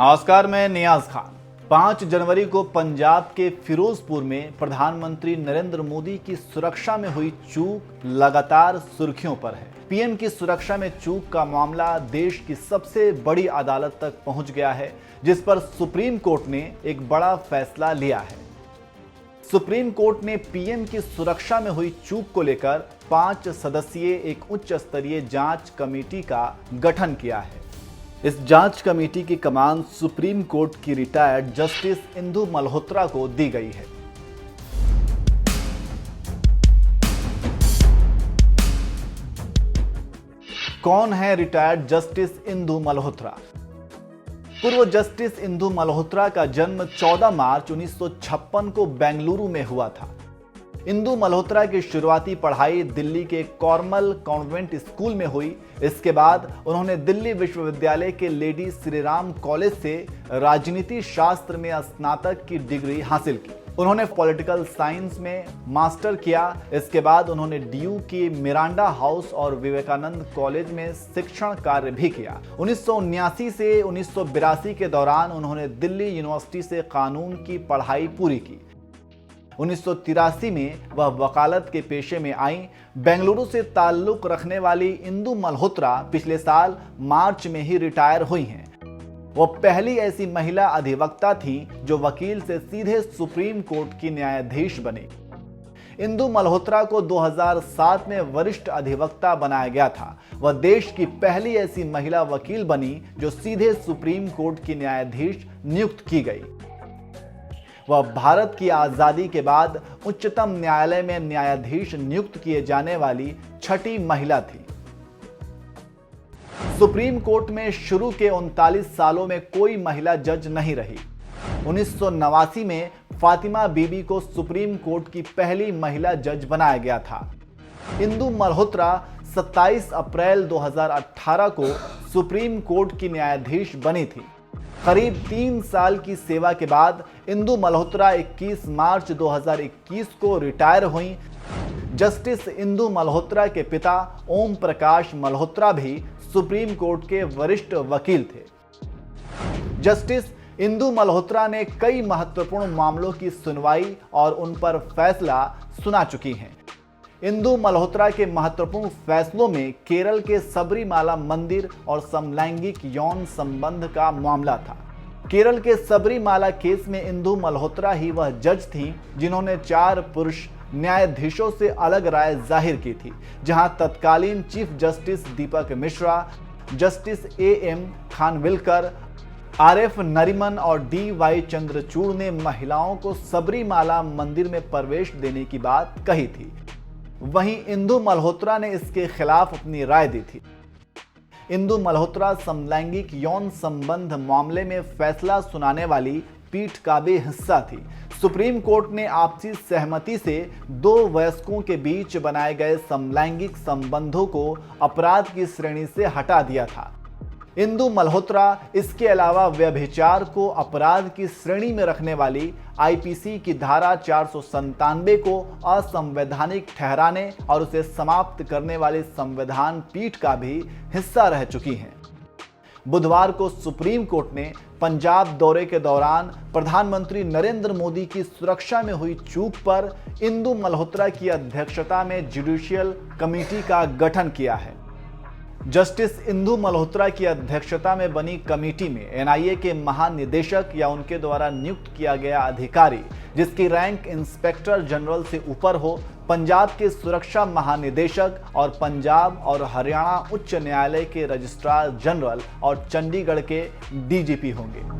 नमस्कार, मैं नियाज खान। 5 जनवरी को पंजाब के फिरोजपुर में प्रधानमंत्री नरेंद्र मोदी की सुरक्षा में हुई चूक लगातार सुर्खियों पर है। पीएम की सुरक्षा में चूक का मामला देश की सबसे बड़ी अदालत तक पहुंच गया है, जिस पर सुप्रीम कोर्ट ने एक बड़ा फैसला लिया है। सुप्रीम कोर्ट ने पीएम की सुरक्षा में हुई चूक को लेकर 5 सदस्यीय एक उच्च स्तरीय जांच कमेटी का गठन किया है। इस जांच कमेटी की कमान सुप्रीम कोर्ट की रिटायर्ड जस्टिस इंदु मल्होत्रा को दी गई है। कौन है रिटायर्ड जस्टिस इंदु मल्होत्रा? पूर्व जस्टिस इंदु मल्होत्रा का जन्म 14 मार्च 1956 को बेंगलुरु में हुआ था। इंदु मल्होत्रा की शुरुआती पढ़ाई दिल्ली के कॉर्मल कॉन्वेंट स्कूल में हुई। इसके बाद उन्होंने दिल्ली विश्वविद्यालय के लेडी श्रीराम कॉलेज से राजनीति शास्त्र में स्नातक की डिग्री हासिल की। उन्होंने पॉलिटिकल साइंस में मास्टर किया। इसके बाद उन्होंने डीयू की मिरांडा हाउस और विवेकानंद कॉलेज में शिक्षण कार्य भी किया। 1979 से 1982 के दौरान उन्होंने दिल्ली यूनिवर्सिटी से कानून की पढ़ाई पूरी की। 1983 में वह वकालत के पेशे में आई। बेंगलुरु से ताल्लुक रखने वाली इंदु मल्होत्रा पिछले साल मार्च में ही रिटायर हुई हैं। वह पहली ऐसी महिला अधिवक्ता थी जो वकील से सीधे सुप्रीम कोर्ट की न्यायाधीश बनी। इंदु मल्होत्रा को 2007 में वरिष्ठ अधिवक्ता बनाया गया था। वह देश की पहली ऐसी महिला वकील बनी जो सीधे सुप्रीम कोर्ट की न्यायाधीश नियुक्त की गई। वह भारत की आजादी के बाद उच्चतम न्यायालय में न्यायाधीश नियुक्त किए जाने वाली छठी महिला थी। सुप्रीम कोर्ट में शुरू के 39 सालों में कोई महिला जज नहीं रही। 1989 में फातिमा बीबी को सुप्रीम कोर्ट की पहली महिला जज बनाया गया था। इंदु मल्होत्रा 27 अप्रैल 2018 को सुप्रीम कोर्ट की न्यायाधीश बनी थी। करीब 3 साल की सेवा के बाद इंदु मल्होत्रा 21 मार्च 2021 को रिटायर हुई। जस्टिस इंदु मल्होत्रा के पिता ओम प्रकाश मल्होत्रा भी सुप्रीम कोर्ट के वरिष्ठ वकील थे। जस्टिस इंदु मल्होत्रा ने कई महत्वपूर्ण मामलों की सुनवाई और उन पर फैसला सुना चुकी हैं। इंदु मल्होत्रा के महत्वपूर्ण फैसलों में केरल के सबरीमाला मंदिर और समलैंगिक यौन संबंध का मामला था। केरल के सबरीमाला केस में इंदु मल्होत्रा ही वह जज थी जिन्होंने 4 पुरुष न्यायाधीशों से अलग राय जाहिर की थी, जहां तत्कालीन chief justice Deepak Mishra, justice AM Khanwilkar, RF Nariman और DY चंद्रचूड़ ने महिलाओं को सबरीमाला मंदिर में प्रवेश देने की बात कही थी। वहीं इंदु मल्होत्रा ने इसके खिलाफ अपनी राय दी थी। इंदु मल्होत्रा समलैंगिक यौन संबंध मामले में फैसला सुनाने वाली पीठ का भी हिस्सा थी। सुप्रीम कोर्ट ने आपसी सहमति से 2 वयस्कों के बीच बनाए गए समलैंगिक संबंधों को अपराध की श्रेणी से हटा दिया था। इंदु मल्होत्रा इसके अलावा व्यभिचार को अपराध की श्रेणी में रखने वाली IPC की धारा 497 को असंवैधानिक ठहराने और उसे समाप्त करने वाली संविधान पीठ का भी हिस्सा रह चुकी हैं। बुधवार को सुप्रीम कोर्ट ने पंजाब दौरे के दौरान प्रधानमंत्री नरेंद्र मोदी की सुरक्षा में हुई चूक पर इंदु मल्होत्रा की अध्यक्षता में जुडिशियल कमेटी का गठन किया है। जस्टिस इंदु मल्होत्रा की अध्यक्षता में बनी कमेटी में NIA के महानिदेशक या उनके द्वारा नियुक्त किया गया अधिकारी जिसकी रैंक इंस्पेक्टर जनरल से ऊपर हो, पंजाब के सुरक्षा महानिदेशक और पंजाब और हरियाणा उच्च न्यायालय के रजिस्ट्रार जनरल और चंडीगढ़ के DGP होंगे।